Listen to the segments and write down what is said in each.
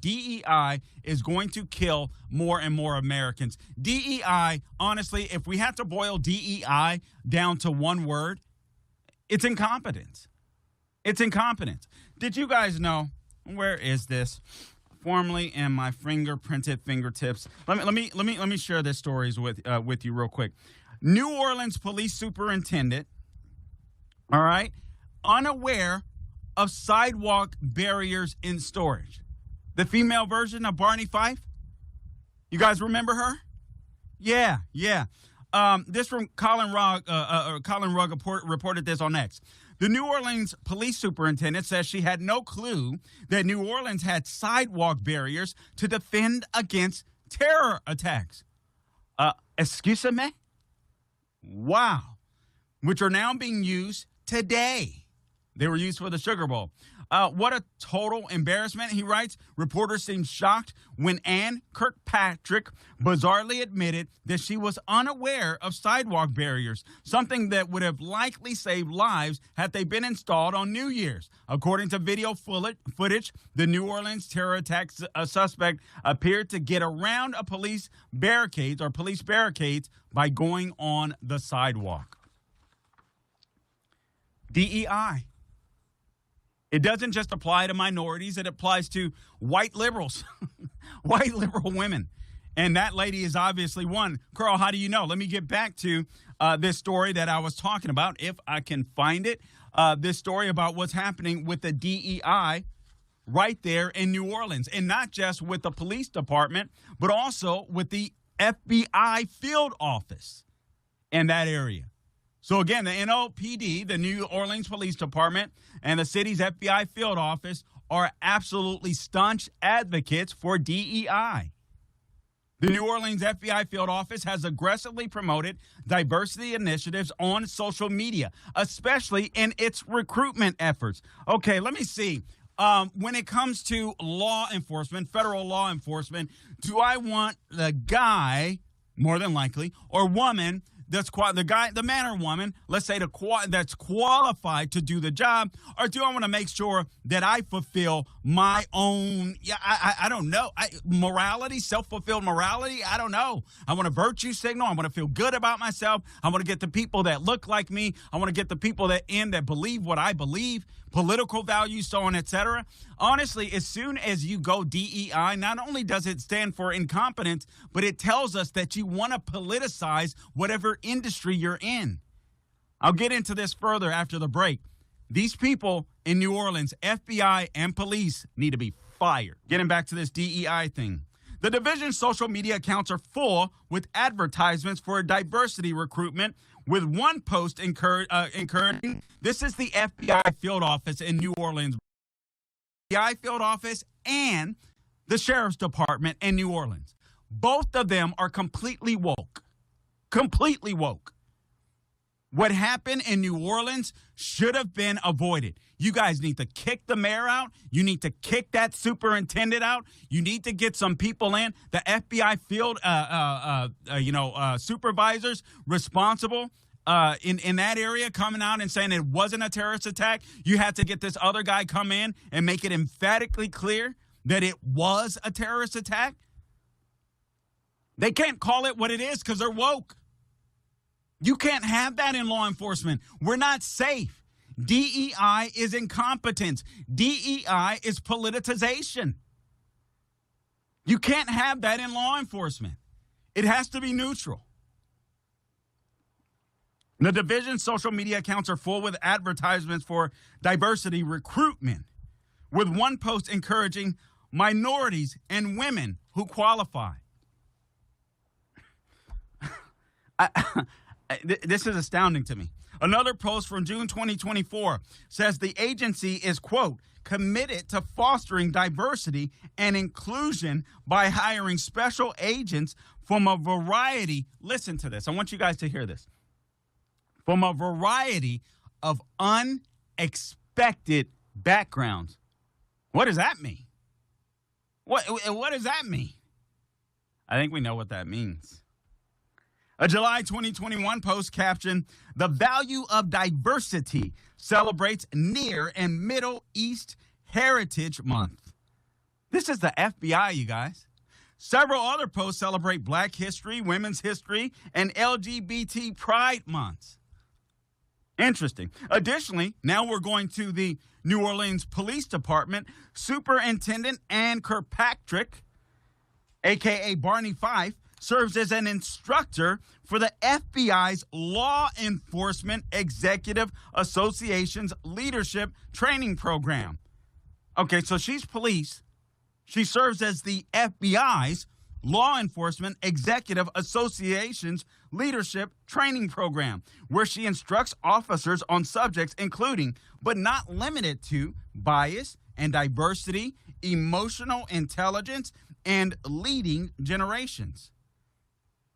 DEI is going to kill more and more Americans. DEI, honestly, if we had to boil DEI down to one word, it's incompetence. It's incompetence. Did you guys know, where is this? Formerly in my fingerprinted fingertips. Let me share this stories with you real quick. New Orleans police superintendent, all right, unaware of sidewalk barriers in storage. The female version of Barney Fife. You guys remember her? Yeah. This from Colin Rugg. Colin Rugg reported this on X. The New Orleans police superintendent says she had no clue that New Orleans had sidewalk barriers to defend against terror attacks. Excuse me? Wow. Which are now being used today. They were used for the Sugar Bowl. What a total embarrassment, he writes. Reporters seemed shocked when Ann Kirkpatrick bizarrely admitted that she was unaware of sidewalk barriers, something that would have likely saved lives had they been installed on New Year's. According to video footage, the New Orleans terror attack suspect appeared to get around a police barricades by going on the sidewalk. DEI. It doesn't just apply to minorities. It applies to white liberals, white liberal women. And that lady is obviously one. Carl, how do you know? Let me get back to this story that I was talking about, if I can find it. This story about what's happening with the DEI right there in New Orleans. And not just with the police department, but also with the FBI field office in that area. So, again, the NOPD, the New Orleans Police Department, and the city's FBI field office are absolutely staunch advocates for DEI. The New Orleans FBI field office has aggressively promoted diversity initiatives on social media, especially in its recruitment efforts. Okay, let me see. When it comes to law enforcement, federal law enforcement, do I want the guy, more than likely, or woman, the man or woman, let's say that's qualified to do the job, or do I want to make sure that I fulfill my own, I don't know, morality, self-fulfilled morality? I don't know. I want a virtue signal. I want to feel good about myself. I want to get the people that look like me. I want to get the people that believe what I believe, political values, so on, etc. Honestly, as soon as you go DEI, not only does it stand for incompetence, but it tells us that you want to politicize whatever industry you're in. I'll get into this further after the break. These people in New Orleans, FBI and police, need to be fired. Getting back to this DEI thing. The division's social media accounts are full with advertisements for diversity recruitment, with one post encouraging. This is the FBI field office in New Orleans. FBI field office and the sheriff's department in New Orleans. Both of them are completely woke. Completely woke. What happened in New Orleans should have been avoided. You guys need to kick the mayor out. You need to kick that superintendent out. You need to get some people in. The FBI field, supervisors responsible in that area coming out and saying it wasn't a terrorist attack. You had to get this other guy come in and make it emphatically clear that it was a terrorist attack. They can't call it what it is because they're woke. You can't have that in law enforcement. We're not safe. DEI is incompetence. DEI is politicization. You can't have that in law enforcement. It has to be neutral. The division's social media accounts are full with advertisements for diversity recruitment, with one post encouraging minorities and women who qualify. This is astounding to me. Another post from June 2024 says the agency is, quote, committed to fostering diversity and inclusion by hiring special agents from a variety, listen to this, I want you guys to hear this, from a variety of unexpected backgrounds. What does that mean? What does that mean? I think we know what that means. A July 2021 post captioned, "The value of diversity celebrates Near and Middle East Heritage Month." This is the FBI, you guys. Several other posts celebrate Black History, Women's History, and LGBT Pride Months. Interesting. Additionally, now we're going to the New Orleans Police Department. Superintendent Ann Kirkpatrick, a.k.a. Barney Fife, serves as an instructor for the FBI's Law Enforcement Executive Association's Leadership Training Program. Okay, so she's police. She serves as the FBI's Law Enforcement Executive Association's Leadership Training Program, where she instructs officers on subjects including, but not limited to, bias and diversity, emotional intelligence, and leading generations.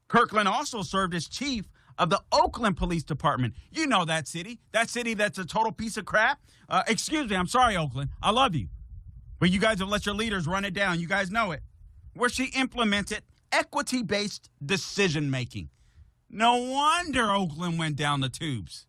Kirkland also served as chief of the Oakland Police Department. You know that city that's a total piece of crap. Excuse me, I'm sorry, Oakland. I love you. But you guys have let your leaders run it down. You guys know it. Where she implemented equity-based decision-making. No wonder Oakland went down the tubes.